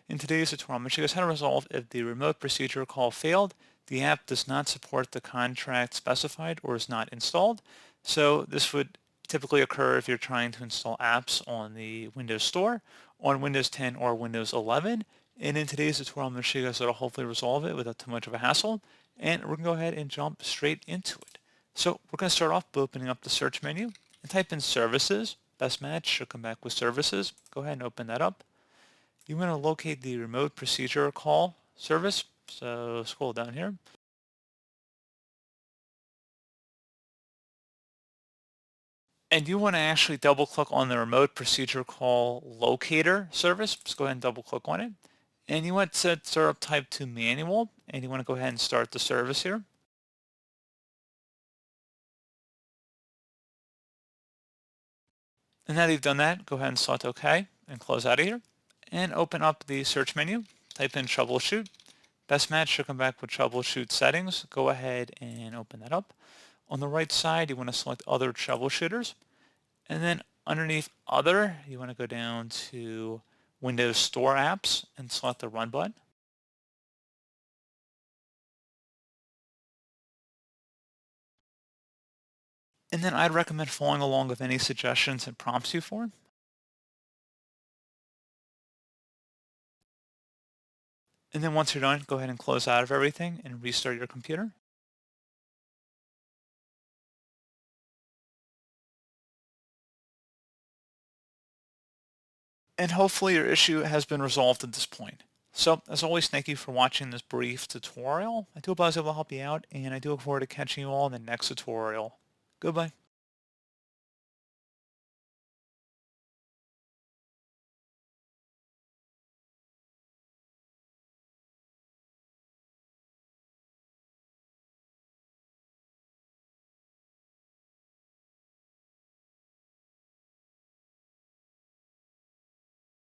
In today's tutorial, I'm going to show you guys how to resolve if the remote procedure call failed, the app does not support the contract specified, or is not installed. So this would typically occur if you're trying to install apps on the Windows Store, on Windows 10 or Windows 11. And in today's tutorial, I'm going to show you guys how to hopefully resolve it without too much of a hassle. And we're going to go ahead and jump straight into it. So we're going to start off by opening up the search menu and type in services. Best match should come back with services. Go ahead and open that up. You want to locate the remote procedure call service. So scroll down here. And you want to actually double click on the remote procedure call locator service. Just go ahead and double click on it. And you want to set startup type to manual. And you want to go ahead and start the service here. And now that you've done that, go ahead and select OK and close out of here. And open up the search menu. Type in troubleshoot. Best match should come back with troubleshoot settings. Go ahead and open that up. On the right side, you want to select other troubleshooters. And then underneath other, you want to go down to Windows Store apps and select the run button. And then I'd recommend following along with any suggestions it prompts you for. And then once you're done, go ahead and close out of everything and restart your computer. And hopefully your issue has been resolved at this point. So as always, thank you for watching this brief tutorial. I do hope I was able to help you out, and I do look forward to catching you all in the next tutorial. Goodbye.